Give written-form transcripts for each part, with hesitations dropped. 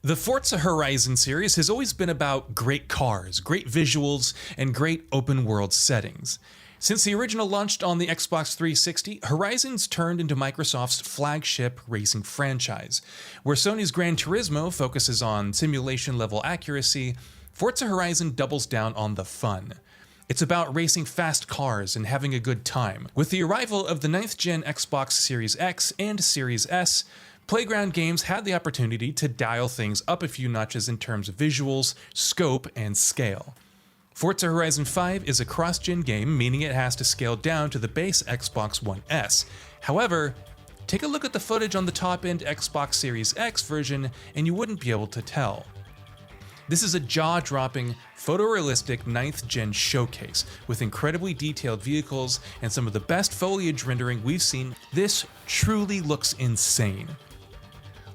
The Forza Horizon series has always been about great cars, great visuals, and great open world settings. Since the original launched on the Xbox 360, Horizon's turned into Microsoft's flagship racing franchise. Where Sony's Gran Turismo focuses on simulation level accuracy, Forza Horizon doubles down on the fun. It's about racing fast cars and having a good time. With the arrival of the 9th gen Xbox Series X and Series S, Playground Games had the opportunity to dial things up a few notches in terms of visuals, scope, and scale. Forza Horizon 5 is a cross-gen game, meaning it has to scale down to the base Xbox One S. However, take a look at the footage on the top-end Xbox Series X version and you wouldn't be able to tell. This is a jaw-dropping, photorealistic 9th gen showcase with incredibly detailed vehicles and some of the best foliage rendering we've seen. This truly looks insane.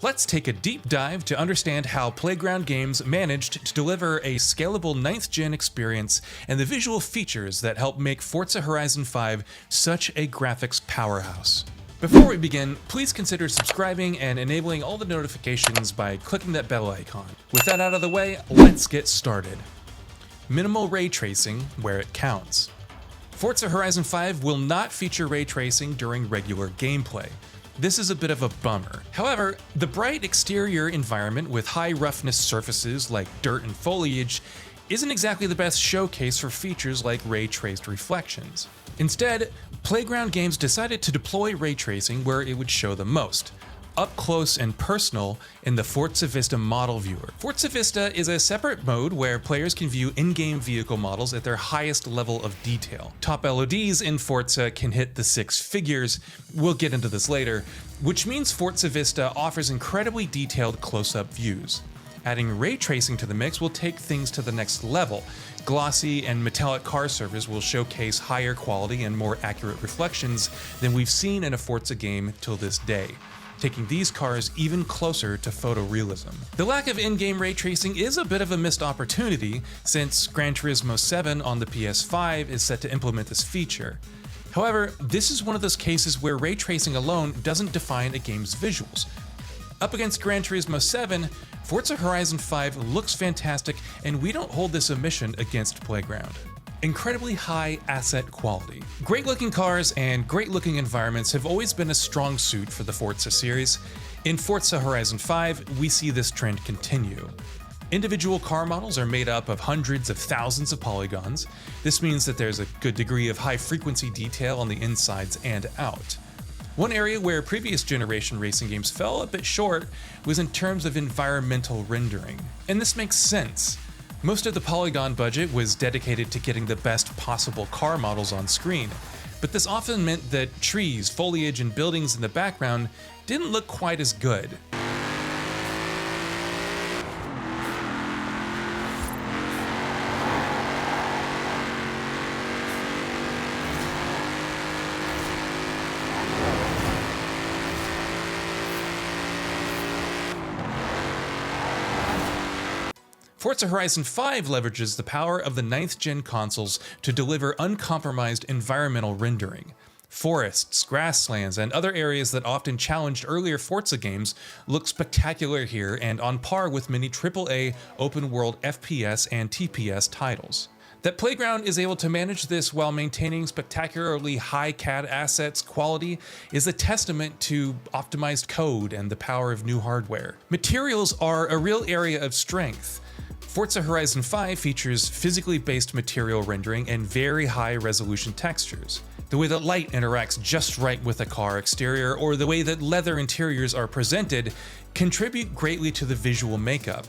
Let's take a deep dive to understand how Playground Games managed to deliver a scalable 9th gen experience and the visual features that help make Forza Horizon 5 such a graphics powerhouse. Before we begin, please consider subscribing and enabling all the notifications by clicking that bell icon. With that out of the way, let's get started. Minimal ray tracing where it counts. Forza Horizon 5 will not feature ray tracing during regular gameplay. This is a bit of a bummer. However, the bright exterior environment with high roughness surfaces like dirt and foliage isn't exactly the best showcase for features like ray-traced reflections. Instead, Playground Games decided to deploy ray tracing where it would show the most, up close and personal in the Forza Vista model viewer. Forza Vista is a separate mode where players can view in-game vehicle models at their highest level of detail. Top LODs in Forza can hit the 6 figures, we'll get into this later, which means Forza Vista offers incredibly detailed close-up views. Adding ray tracing to the mix will take things to the next level. Glossy and metallic car surfaces will showcase higher quality and more accurate reflections than we've seen in a Forza game till this day, taking these cars even closer to photorealism. The lack of in-game ray tracing is a bit of a missed opportunity since Gran Turismo 7 on the PS5 is set to implement this feature. However, this is one of those cases where ray tracing alone doesn't define a game's visuals. Up against Gran Turismo 7, Forza Horizon 5 looks fantastic, and we don't hold this omission against Playground. Incredibly high asset quality. Great looking cars and great looking environments have always been a strong suit for the Forza series. In Forza Horizon 5, we see this trend continue. Individual car models are made up of hundreds of thousands of polygons. This means that there's a good degree of high frequency detail on the insides and out. One area where previous generation racing games fell a bit short was in terms of environmental rendering. And this makes sense. Most of the polygon budget was dedicated to getting the best possible car models on screen, but this often meant that trees, foliage, and buildings in the background didn't look quite as good. Forza Horizon 5 leverages the power of the 9th gen consoles to deliver uncompromised environmental rendering. Forests, grasslands, and other areas that often challenged earlier Forza games look spectacular here and on par with many AAA open-world FPS and TPS titles. That Playground is able to manage this while maintaining spectacularly high CAD assets quality is a testament to optimized code and the power of new hardware. Materials are a real area of strength. Forza Horizon 5 features physically based material rendering and very high resolution textures. The way that light interacts just right with a car exterior or the way that leather interiors are presented contribute greatly to the visual makeup.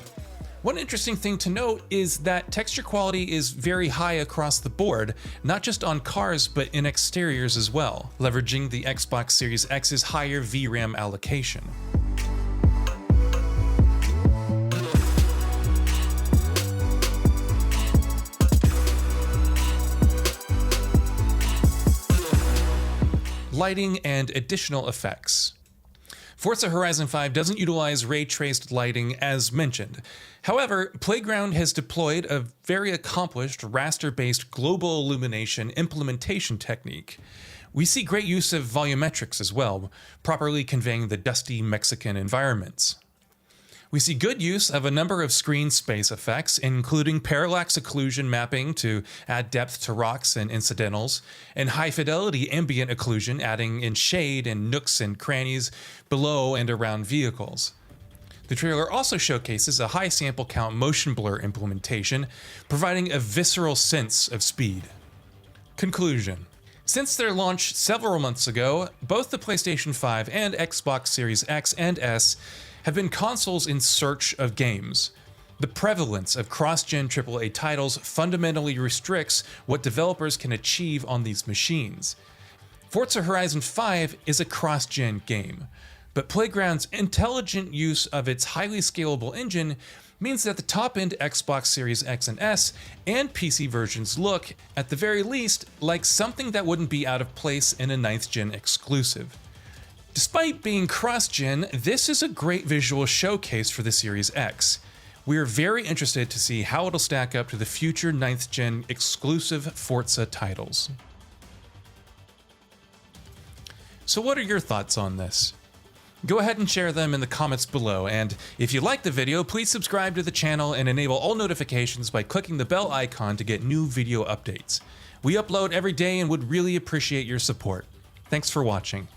One interesting thing to note is that texture quality is very high across the board, not just on cars but in exteriors as well, leveraging the Xbox Series X's higher VRAM allocation. Lighting and additional effects. Forza Horizon 5 doesn't utilize ray-traced lighting as mentioned. However, Playground has deployed a very accomplished raster-based global illumination implementation technique. We see great use of volumetrics as well, properly conveying the dusty Mexican environments. We see good use of a number of screen space effects, including parallax occlusion mapping to add depth to rocks and incidentals, and high-fidelity ambient occlusion adding in shade and nooks and crannies below and around vehicles. The trailer also showcases a high sample count motion blur implementation, providing a visceral sense of speed. Conclusion. Since their launch several months ago, both the PlayStation 5 and Xbox Series X and S have been consoles in search of games. The prevalence of cross-gen AAA titles fundamentally restricts what developers can achieve on these machines. Forza Horizon 5 is a cross-gen game, but Playground's intelligent use of its highly scalable engine means that the top-end Xbox Series X and S and PC versions look, at the very least, like something that wouldn't be out of place in a 9th-gen exclusive. Despite being cross-gen, this is a great visual showcase for the Series X. We're very interested to see how it'll stack up to the future 9th-gen exclusive Forza titles. So what are your thoughts on this? Go ahead and share them in the comments below, and if you like the video, please subscribe to the channel and enable all notifications by clicking the bell icon to get new video updates. We upload every day and would really appreciate your support. Thanks for watching.